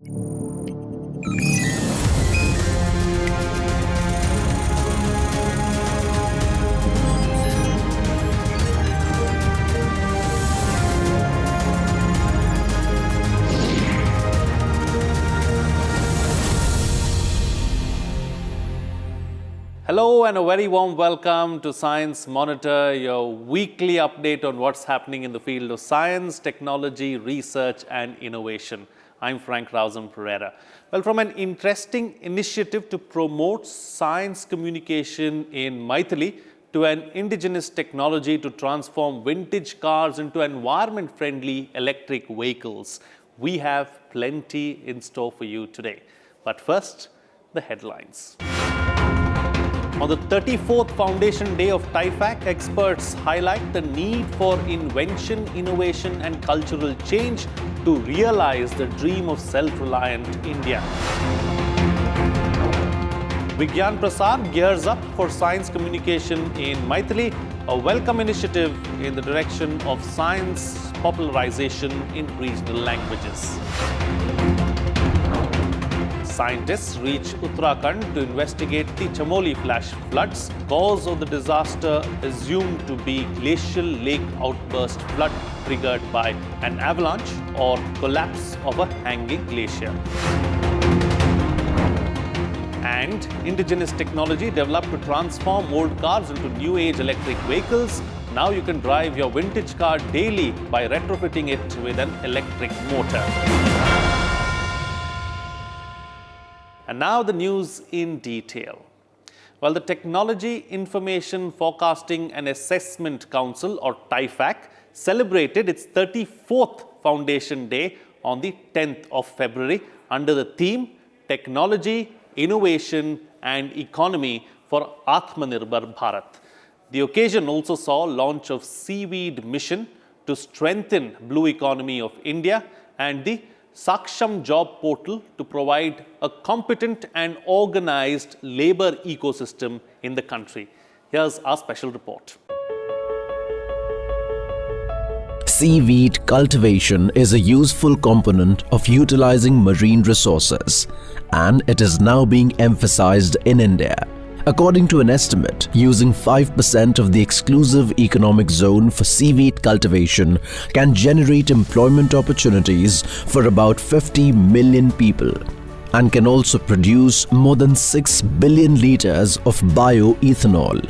Hello and a very warm welcome to Science Monitor, your weekly update on what's happening in the field of science, technology, research and innovation. I'm Frank Rausam Pereira. Well, from an interesting initiative to promote science communication in Maithili to an indigenous technology to transform vintage cars into environment-friendly electric vehicles, we have plenty in store for you today. But first, the headlines. On the 34th Foundation Day of TIFAC, experts highlight the need for invention, innovation and cultural change to realize the dream of self-reliant India. Vigyan Prasar gears up for science communication in Maithili, a welcome initiative in the direction of science popularization in regional languages. Scientists reach Uttarakhand to investigate the CHAMOLI flash floods. Cause of the disaster assumed to be glacial lake outburst flood triggered by an avalanche or collapse of a hanging glacier. And indigenous technology developed to transform old cars into new age electric vehicles. Now you can drive your vintage car daily by retrofitting it with an electric motor. And now the news in detail. Well, the Technology Information Forecasting and Assessment Council, or TIFAC, celebrated its 34th Foundation Day on the 10th of February under the theme Technology, Innovation and Economy for Atmanirbhar Bharat. The occasion also saw launch of Seaweed Mission to strengthen blue economy of India and the Saksham Job Portal to provide a competent and organized labor ecosystem in the country. Here's our special report. Seaweed cultivation is a useful component of utilizing marine resources, and it is now being emphasized in India. According to an estimate, using 5% of the exclusive economic zone for seaweed cultivation can generate employment opportunities for about 50 million people and can also produce more than 6 billion liters of bioethanol.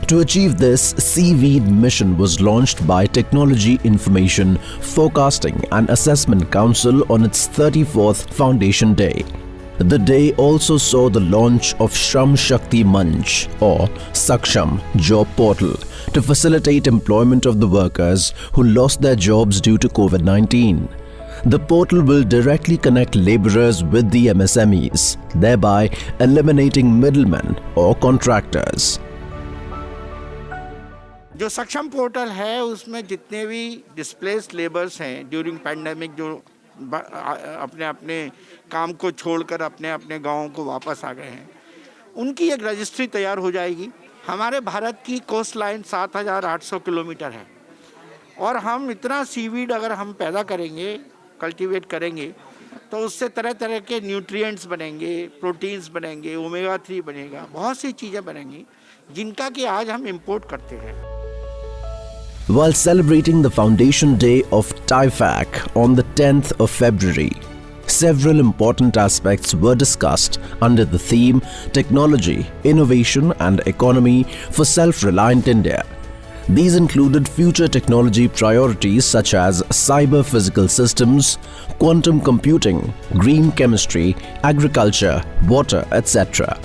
To achieve this, Seaweed Mission was launched by Technology Information Forecasting and Assessment Council on its 34th Foundation Day. The day also saw the launch of Shram Shakti Manch or Saksham Job Portal to facilitate employment of the workers who lost their jobs due to COVID-19. The portal will directly connect laborers with the MSMEs, thereby eliminating middlemen or contractors. जो सक्षम portal है उसमें जितने भी displaced labours हैं during pandemic जो अपने अपने काम को छोड़कर अपने अपने गांवों को वापस आ गए हैं उनकी एक रजिस्ट्री तैयार हो जाएगी। हमारे भारत की कोस्ट लाइन 7,800 किलोमीटर है और हम इतना सीवीड अगर हम पैदा करेंगे, कल्टीवेट करेंगे तो उससे तरह तरह के न्यूट्रिएंट्स बनेंगे, प्रोटीन्स बनेंगे, ओमेगा 3 बनेगा, बहुत सी चीज़ें बनेंगी जिनका कि आज हम इंपोर्ट करते हैं। While celebrating the Foundation Day of TIFAC on the 10th of February, several important aspects were discussed under the theme Technology, Innovation and Economy for Self-Reliant India. These included future technology priorities such as cyber physical systems, quantum computing, green chemistry, agriculture, water, etc.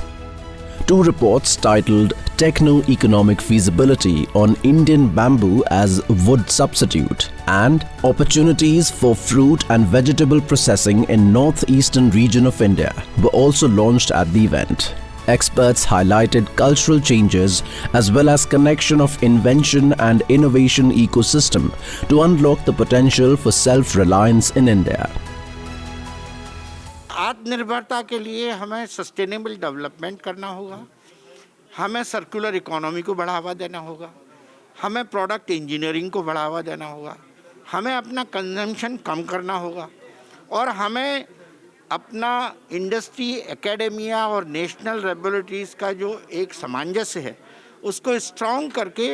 Two reports titled Techno-Economic Feasibility on Indian Bamboo as Wood Substitute and Opportunities for Fruit and Vegetable Processing in Northeastern region of India were also launched at the event. Experts highlighted cultural changes as well as connection of invention and innovation ecosystem to unlock the potential for self-reliance in India. आत्मनिर्भरता के लिए हमें sustainable development करना होगा, हमें circular economy को बढ़ावा देना होगा, हमें प्रोडक्ट इंजीनियरिंग को बढ़ावा देना होगा, हमें अपना कंजम्पशन कम करना होगा और हमें अपना इंडस्ट्री, एकेडेमिया और नेशनल लेबोरेटरीज़ का जो एक सामंजस्य है उसको स्ट्रॉन्ग करके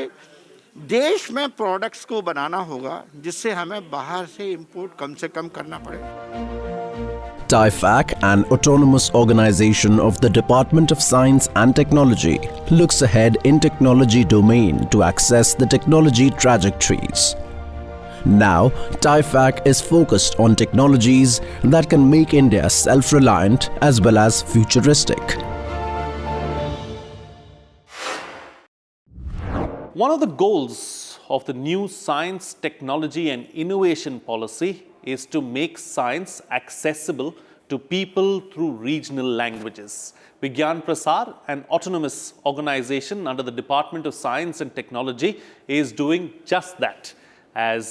देश में प्रोडक्ट्स को बनाना होगा, जिससे हमें बाहर से इंपोर्ट कम से कम करना पड़ेगा। TIFAC, an autonomous organization of the Department of Science and Technology, looks ahead in technology domain to access the technology trajectories. Now, TIFAC is focused on technologies that can make India self-reliant as well as futuristic. One of the goals of the new Science, Technology and Innovation Policy is to make science accessible to people through regional languages. Vigyan Prasar, an autonomous organization under the Department of Science and Technology, is doing just that. As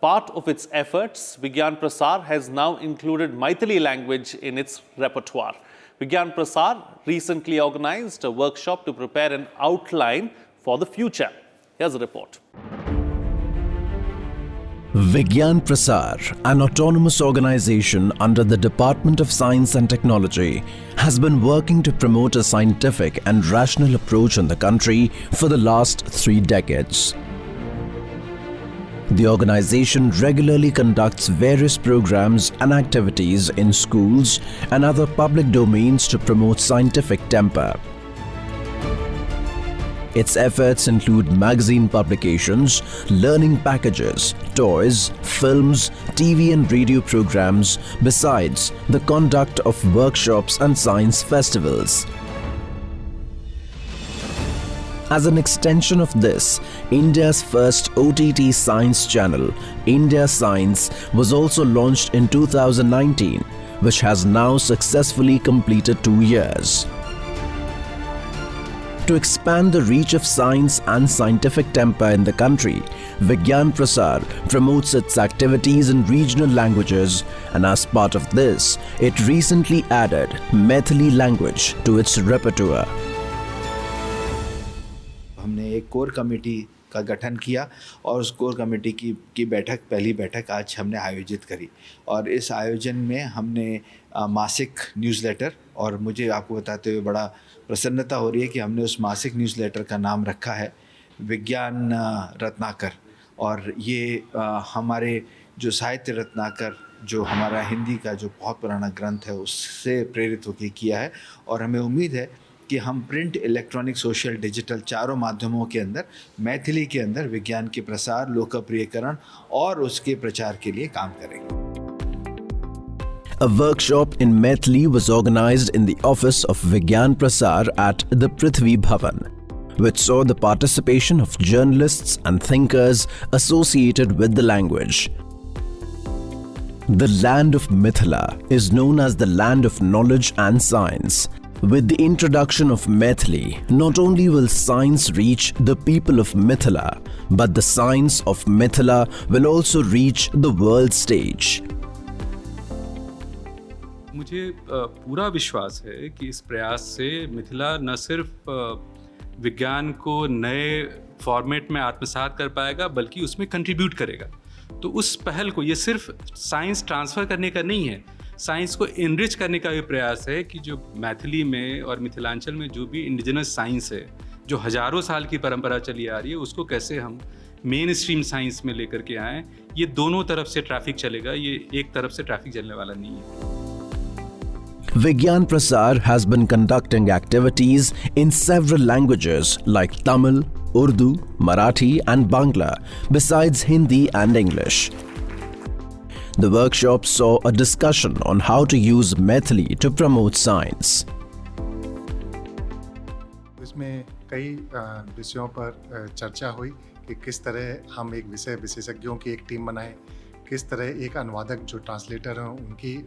part of its efforts, Vigyan Prasar has now included MAITHILI language in its repertoire. Vigyan Prasar recently organized a workshop to prepare an outline for the future. Here's a report. Vigyan Prasar, an autonomous organization under the Department of Science and Technology, has been working to promote a scientific and rational approach in the country for the last 3 decades. The organization regularly conducts various programs and activities in schools and other public domains to promote scientific temper. Its efforts include magazine publications, learning packages, toys, films, TV and radio programs, besides the conduct of workshops and science festivals. As an extension of this, India's first OTT science channel, India Science, was also launched in 2019, which has now successfully completed 2 years. To expand the reach of science and scientific temper in the country, Vigyan Prasar promotes its activities in regional languages, and as part of this, it recently added Maithili language to its repertoire. हमने एक core committee का गठन किया और उस core committee की पहली बैठक आज हमने आयोजित करी और इस आयोजन में हमने मासिक न्यूज़लेटर, और मुझे आपको बताते हुए बड़ा प्रसन्नता हो रही है कि हमने उस मासिक न्यूज़लेटर का नाम रखा है विज्ञान रत्नाकर। और ये हमारे जो साहित्य रत्नाकर, जो हमारा हिंदी का जो बहुत पुराना ग्रंथ है, उससे प्रेरित होकर किया है। और हमें उम्मीद है कि हम प्रिंट, इलेक्ट्रॉनिक, सोशल, डिजिटल चारों माध्यमों के अंदर मैथिली के अंदर विज्ञान के प्रसार, लोकप्रियकरण और उसके प्रचार के लिए काम करेंगे। A workshop in Maithili was organized in the office of Vigyan Prasar at the Prithvi Bhavan, which saw the participation of journalists and thinkers associated with the language. The land of Mithila is known as the land of knowledge and science. With the introduction of Maithili, not only will science reach the people of Mithila, but the science of Mithila will also reach the world stage. मुझे पूरा विश्वास है कि इस प्रयास से मिथिला न सिर्फ विज्ञान को नए फॉर्मेट में आत्मसात कर पाएगा, बल्कि उसमें कंट्रीब्यूट करेगा। तो उस पहल को, ये सिर्फ साइंस ट्रांसफ़र करने का नहीं है, साइंस को इनरिच करने का भी प्रयास है कि जो मैथिली में और मिथिलांचल में जो भी इंडिजिनस साइंस है, जो हज़ारों साल की परंपरा चली आ रही है, उसको कैसे हम मेन स्ट्रीम साइंस में लेकर के आएँ। ये दोनों तरफ से ट्रैफिक चलेगा, ये एक तरफ से ट्रैफिक चलने वाला नहीं है। Vigyan Prasar has been conducting activities in several languages like Tamil, Urdu, Marathi and Bangla, besides Hindi and English. The workshop saw a discussion on how to use Maithili to promote science. इसमें कई विषयों पर चर्चा हुई कि किस तरह हम एक विषय विशेषज्ञों की एक टीम बनाएं, किस तरह एक अनुवादक जो ट्रांसलेटर हैं उनकी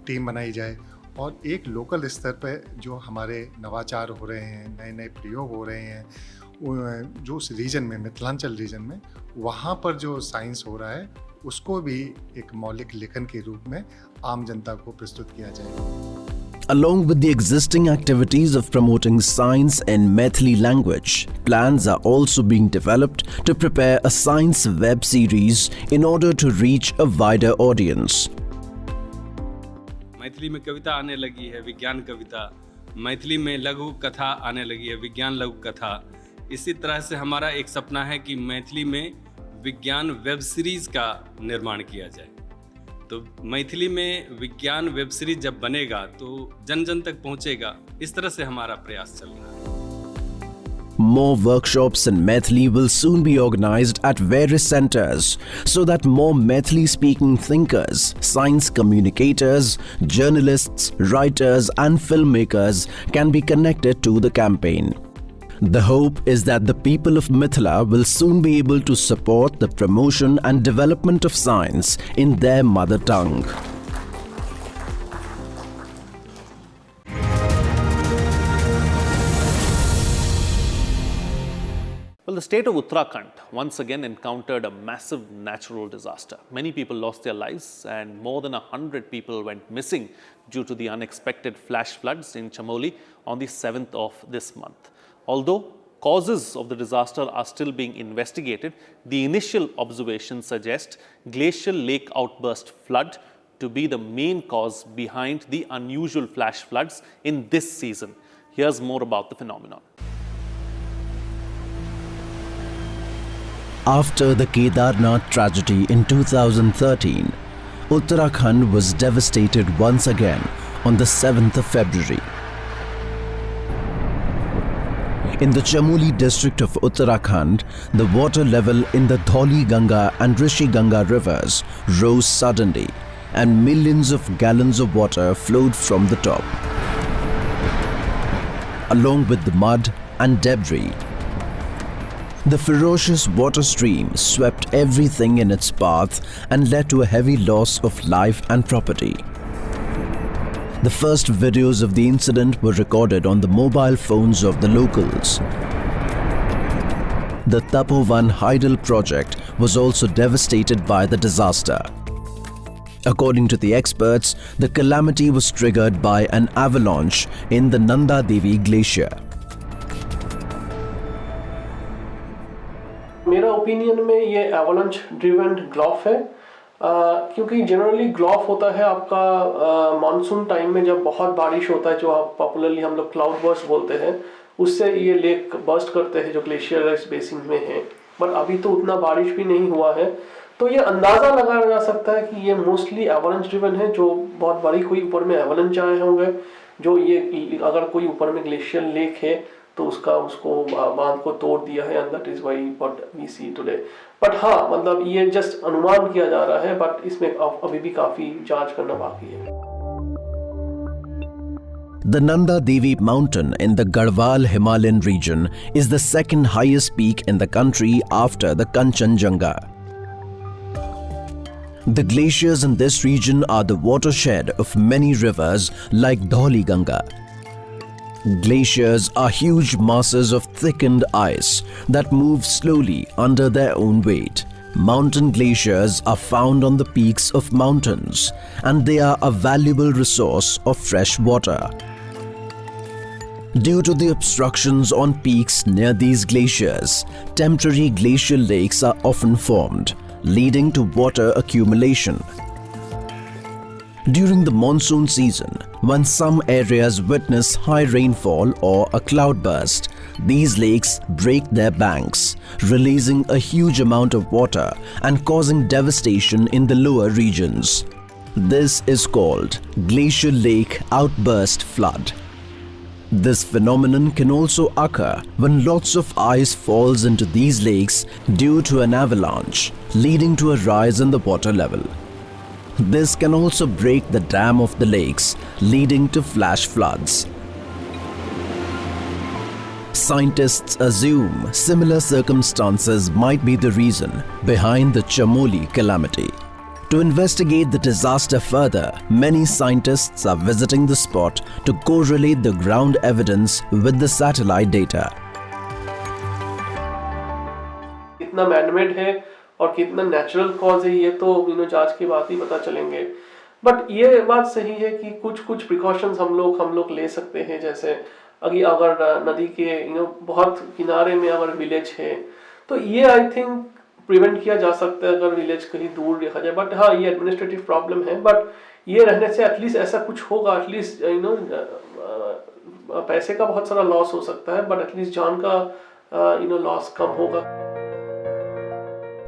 टीम बनाई जाए, और एक लोकल स्तर पर जो हमारे नवाचार हो रहे हैं, नए नए प्रयोग हो रहे हैं, जो उस रीजन में, मिथिलांचल रीजन में, वहाँ पर जो साइंस हो रहा है उसको भी एक मौलिक लेखन के रूप में आम जनता को प्रस्तुत किया जाए। Along with the existing activities of promoting science in Maithili language, plans are also being developed to prepare a science web series in order to reach a wider audience. Maithili में कविता आने लगी है, विज्ञान कविता। मैथिली में लघु कथा आने लगी है, विज्ञान लघु कथा। इसी तरह से हमारा एक सपना है कि मैथिली में विज्ञान वेब सीरीज़ का निर्माण किया जाए। तो मैथिली में विज्ञान वेब सीरीज जब बनेगा तो जन जन तक पहुंचेगा। इस तरह से हमारा प्रयास चल रहा है। More workshops in Maithili will soon be organized at various centers so that more Maithili-speaking thinkers, science communicators, journalists, writers and filmmakers can be connected to the campaign. The hope is that the people of Mithila will soon be able to support the promotion and development of science in their mother tongue. Well, the state of Uttarakhand once again encountered a massive natural disaster. Many people lost their lives and more than 100 people went missing due to the unexpected flash floods in CHAMOLI on the 7th of this month. Although causes of the disaster are still being investigated, the initial observations suggest glacial lake outburst flood to be the main cause behind the unusual flash floods in this season. Here's more about the phenomenon. After the Kedarnath tragedy in 2013, Uttarakhand was devastated once again on the 7th of February. In the Chamoli district of Uttarakhand, the water level in the Dhauli Ganga and Rishi Ganga rivers rose suddenly and millions of gallons of water flowed from the top, along with the mud and debris. The ferocious water stream swept everything in its path and led to a heavy loss of life and property. The first videos of the incident were recorded on the mobile phones of the locals. The Tapovan Hydel project was also devastated by the disaster. According to the experts, the calamity was triggered by an avalanche in the Nanda Devi Glacier. मेरा opinion में ये avalanche driven GLOF है, क्योंकि generally GLOF होता है आपका monsoon time में जब बहुत बारिश होता है, जो आप पॉपुलरली हम लोग क्लाउड बर्स्ट बोलते हैं, उससे ये लेक बर्स्ट करते हैं जो ग्लेशियर बेसिन में है। बट अभी तो उतना बारिश भी नहीं हुआ है, तो ये अंदाज़ा लगाया जा सकता है कि ये मोस्टली एवलांच ड्रिवन है, जो बहुत बड़ी कोई ऊपर में एवलांच आए होंगे, जो ये अगर कोई ऊपर में ग्लेशियर लेक है तो उसको बांध को तोड़ दिया है, and that is why what we see today. But हाँ, मतलब ये जस्ट अनुमान किया जा रहा है, बट इसमें अभी भी काफी जांच करना बाकी है। The Nanda Devi mountain in the Garhwal Himalayan region is the second highest peak in the country after the Kanchenjunga. The glaciers in this region are the watershed of many rivers like Dhauli Ganga. Glaciers are huge masses of thickened ice that move slowly under their own weight. Mountain glaciers are found on the peaks of mountains, and they are a valuable resource of fresh water. Due to the obstructions on peaks near these glaciers, temporary glacial lakes are often formed, leading to water accumulation. During the monsoon season, when some areas witness high rainfall or a cloudburst, these lakes break their banks, releasing a huge amount of water and causing devastation in the lower regions. This is called glacial lake outburst flood. This phenomenon can also occur when lots of ice falls into these lakes due to an avalanche, leading to a rise in the water level. This can also break the dam of the lakes, leading to flash floods. Scientists assume similar circumstances might be the reason behind the Chamoli calamity. To investigate the disaster further, many scientists are visiting the spot to correlate the ground evidence with the satellite data. कितना manmade है और कितना natural cause है, ये तो जांच के बाद ही पता चलेंगे। बट ये बात सही है कि कुछ प्रिकॉशंस हम लोग ले सकते हैं। जैसे अगर नदी के बहुत किनारे में अगर विलेज है, तो ये आई थिंक प्रिवेंट किया जा सकता है अगर विलेज कहीं दूर देखा जाए। बट हाँ, ये एडमिनिस्ट्रेटिव प्रॉब्लम है, बट ये रहने से एटलीस्ट ऐसा कुछ होगा, एटलीस्ट पैसे का बहुत सारा लॉस हो सकता है, बट एटलीस्ट जान का लॉस कम होगा।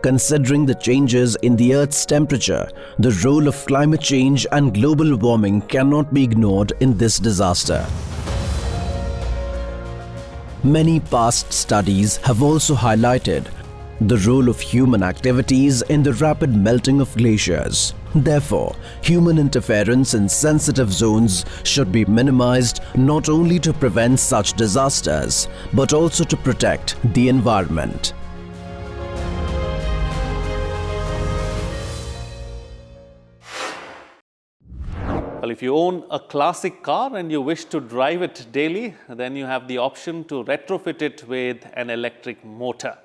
Considering the changes in the Earth's temperature, the role of climate change and global warming cannot be ignored in this disaster. Many past studies have also highlighted the role of human activities in the rapid melting of glaciers. Therefore, human interference in sensitive zones should be minimized, not only to prevent such disasters, but also to protect the environment. Well, if you own a classic car and you wish to drive it daily, then you have the option to retrofit it with an electric motor.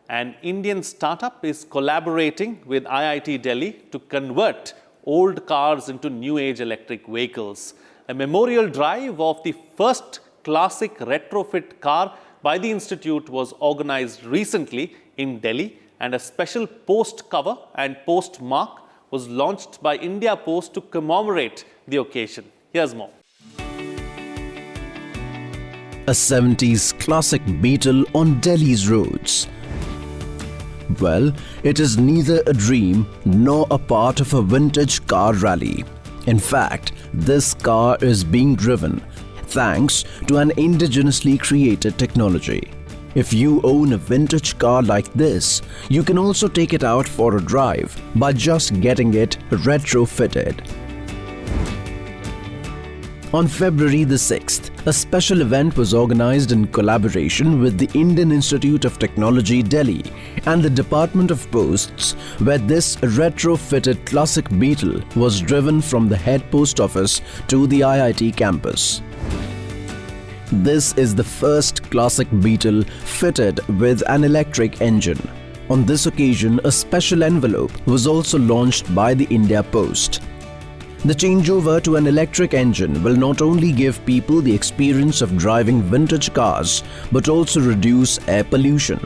An Indian startup is collaborating with IIT Delhi to convert old cars into new age electric vehicles. A memorial drive of the first classic retrofit car by the institute was organized recently in Delhi, and a special post cover and postmark was launched by India Post to commemorate the occasion. Here's more. A 70s classic Beetle on Delhi's roads. Well, it is neither a dream nor a part of a vintage car rally. In fact, this car is being driven thanks to an indigenously created technology. If you own a vintage car like this, you can also take it out for a drive by just getting it retrofitted. On February the 6th, a special event was organized in collaboration with the Indian Institute of Technology, Delhi, and the Department of Posts, where this retrofitted classic Beetle was driven from the head post office to the IIT campus. This is the first classic Beetle fitted with an electric engine. On this occasion, a special envelope was also launched by the India Post. The changeover to an electric engine will not only give people the experience of driving vintage cars, but also reduce air pollution.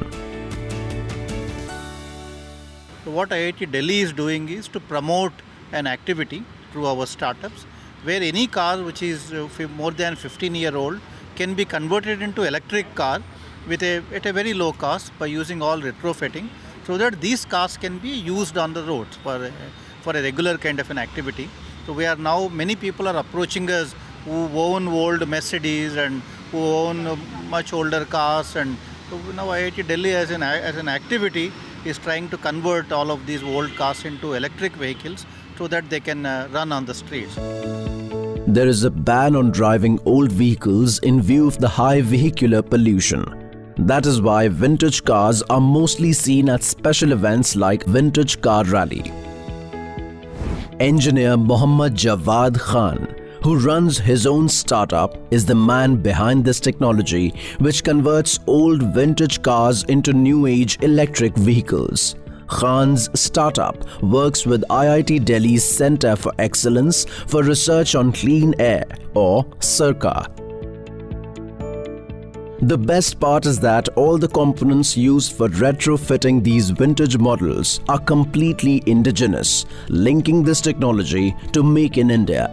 What IIT Delhi is doing is to promote an activity through our startups, where any car which is more than 15-year-old can be converted into electric car at a very low cost by using all retrofitting, so that these cars can be used on the roads for a regular kind of an activity. So we are now, many people are approaching us who own old Mercedes and who own much older cars, and so now IIT Delhi as an activity is trying to convert all of these old cars into electric vehicles so that they can run on the streets. There is a ban on driving old vehicles in view of the high vehicular pollution. That is why vintage cars are mostly seen at special events like Vintage Car Rally. Engineer Mohammad Jawad Khan, who runs his own startup, is the man behind this technology which converts old vintage cars into new-age electric vehicles. Khan's startup works with IIT Delhi's Centre for Excellence for Research on Clean Air, or CERCA. The best part is that all the components used for retrofitting these vintage models are completely indigenous, linking this technology to Make in India.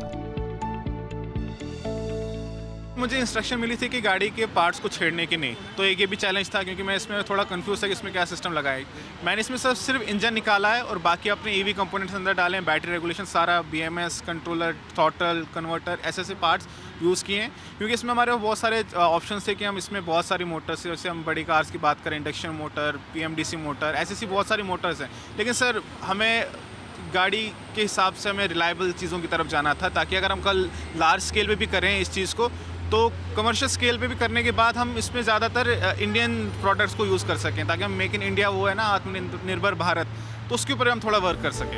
मुझे instruction मिली थी कि गाड़ी के parts को छेड़ने की नहीं, तो एक ये भी चैलेंज था क्योंकि मैं इसमें थोड़ा कंफ्यूज था कि इसमें क्या सिस्टम लगाए। मैंने इसमें सिर्फ इंजन निकाला है और बाकी अपने ईवी कंपोनेंट्स अंदर डाले हैं, बैटरी रेगुलेशन सारा, बीएमएस, कंट्रोलर, थ्रॉटल, कन्वर्टर, ऐसे पार्ट्स यूज़ किए हैं, क्योंकि इसमें हमारे बहुत सारे ऑप्शन थे कि हम इसमें बहुत सारी मोटर्स, जैसे हम बड़ी कार्स की बात करें, इंडक्शन मोटर, पीएमडीसी मोटर, ऐसी बहुत सारी मोटर्स हैं। लेकिन सर हमें गाड़ी के हिसाब से हमें रिलायबल चीज़ों की तरफ जाना था, ताकि अगर हम कल लार्ज स्केल पे भी करें इस चीज़ को, तो कमर्शियल स्केल पे भी करने के बाद हम इसमें ज़्यादातर इंडियन प्रोडक्ट्स को यूज़ कर सकें, ताकि हम मेक इन इंडिया, वो है ना आत्मनिर्भर भारत, तो उसके ऊपर हम थोड़ा वर्क कर सकें।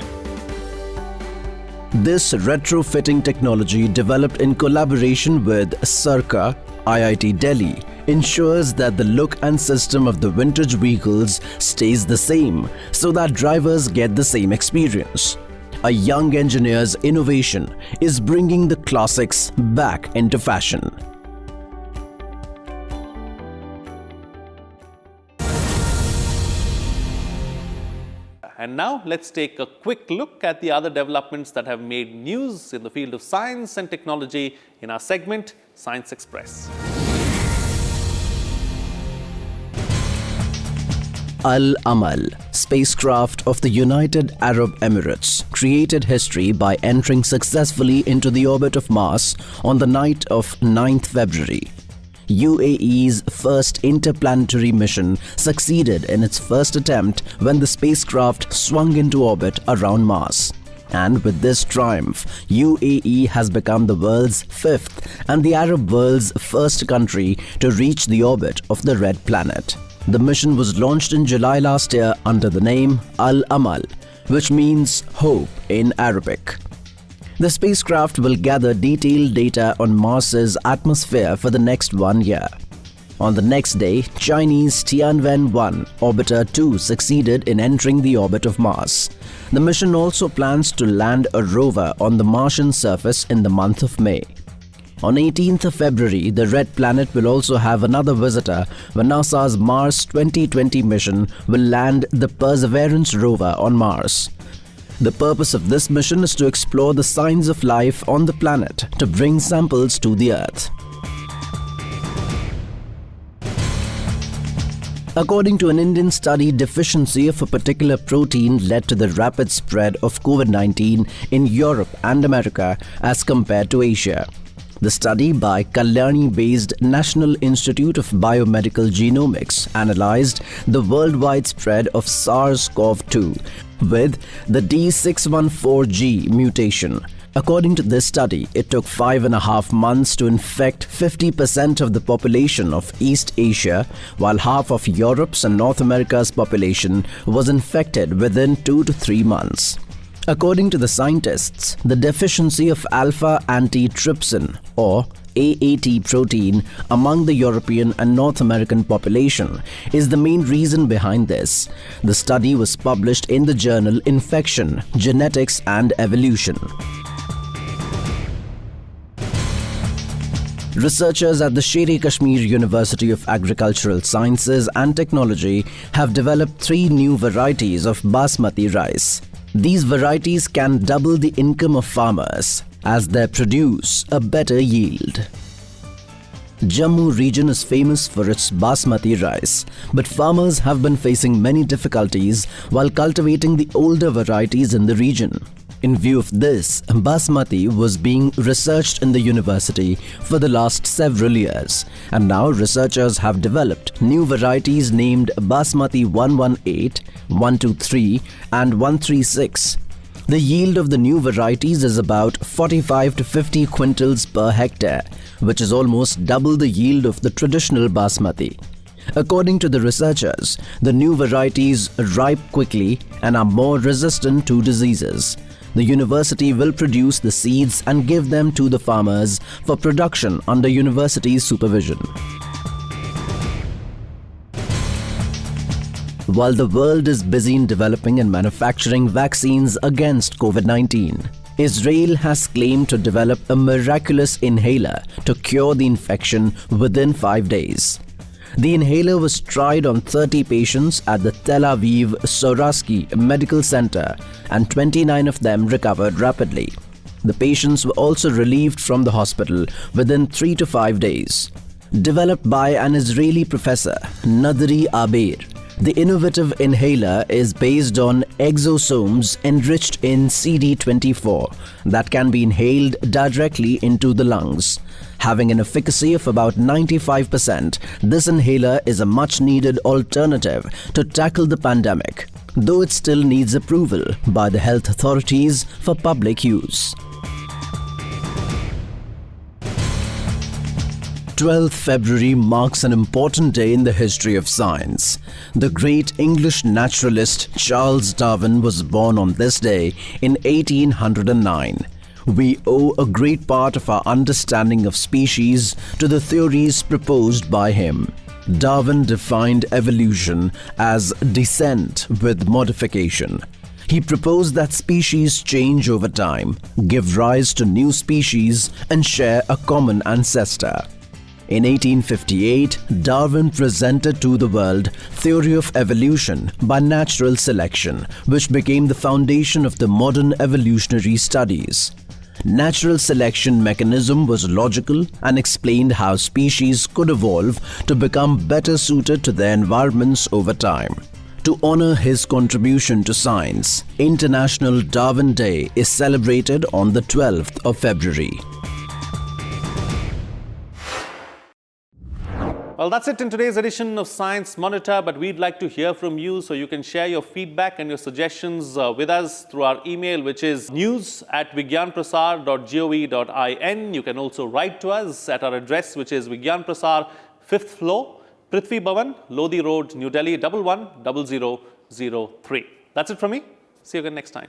This retrofitting technology, developed in collaboration with CERCA, IIT Delhi, ensures that the look and system of the vintage vehicles stays the same, so that drivers get the same experience. A young engineer's innovation is bringing the classics back into fashion. And now let's take a quick look at the other developments that have made news in the field of science and technology in our segment, Science Express. Al-Amal, spacecraft of the United Arab Emirates, created history by entering successfully into the orbit of Mars on the night of 9th February. UAE's first interplanetary mission succeeded in its first attempt when the spacecraft swung into orbit around Mars. And with this triumph, UAE has become the world's fifth and the Arab world's first country to reach the orbit of the red planet. The mission was launched in July last year under the name Al-Amal, which means hope in Arabic. The spacecraft will gather detailed data on Mars's atmosphere for the next 1 year. On the next day, Chinese Tianwen-1 Orbiter 2 succeeded in entering the orbit of Mars. The mission also plans to land a rover on the Martian surface in the month of May. On 18th of February, the Red Planet will also have another visitor when NASA's Mars 2020 mission will land the Perseverance rover on Mars. The purpose of this mission is to explore the signs of life on the planet to bring samples to the Earth. According to an Indian study, deficiency of a particular protein led to the rapid spread of COVID-19 in Europe and America as compared to Asia. The study by Kalyani-based National Institute of Biomedical Genomics analyzed the worldwide spread of SARS-CoV-2 with the D614G mutation. According to this study, it took 5.5 months to infect 50% of the population of East Asia, while half of Europe's and North America's population was infected within 2 to 3 months. According to the scientists, the deficiency of alpha-antitrypsin or AAT protein among the European and North American population is the main reason behind this. The study was published in the journal Infection, Genetics and Evolution. Researchers at the Sher-e-Kashmir University of Agricultural Sciences and Technology have developed 3 new varieties of basmati rice. These varieties can double the income of farmers as they produce a better yield. Jammu region is famous for its basmati rice, but farmers have been facing many difficulties while cultivating the older varieties in the region. In view of this, basmati was being researched in the university for the last several years, and now researchers have developed new varieties named Basmati 118, 123 and 136. The yield of the new varieties is about 45 to 50 quintals per hectare, which is almost double the yield of the traditional basmati. According to the researchers, the new varieties ripe quickly and are more resistant to diseases. The university will produce the seeds and give them to the farmers for production under university's supervision. While the world is busy in developing and manufacturing vaccines against COVID-19, Israel has claimed to develop a miraculous inhaler to cure the infection within 5 days. The inhaler was tried on 30 patients at the Tel Aviv Sourasky Medical Center, and 29 of them recovered rapidly. The patients were also relieved from the hospital within 3 to 5 days. Developed by an Israeli professor, Nadri Aber, the innovative inhaler is based on exosomes enriched in CD24 that can be inhaled directly into the lungs. Having an efficacy of about 95%, this inhaler is a much-needed alternative to tackle the pandemic, though it still needs approval by the health authorities for public use. 12th February marks an important day in the history of science. The great English naturalist Charles Darwin was born on this day in 1809. We owe a great part of our understanding of species to the theories proposed by him. Darwin defined evolution as descent with modification. He proposed that species change over time, give rise to new species, and share a common ancestor. In 1858, Darwin presented to the world theory of evolution by natural selection, which became the foundation of the modern evolutionary studies. Natural selection mechanism was logical and explained how species could evolve to become better suited to their environments over time. To honor his contribution to science, International Darwin Day is celebrated on the 12th of February. Well, that's it in today's edition of Science Monitor, but we'd like to hear from you, so you can share your feedback and your suggestions with us through our email, which is news@vigyanprasar.gov.in. You can also write to us at our address, which is Vigyan Prasar, 5th floor, Prithvi Bhavan, Lodi Road, New Delhi, 110003. That's it from me. See you again next time.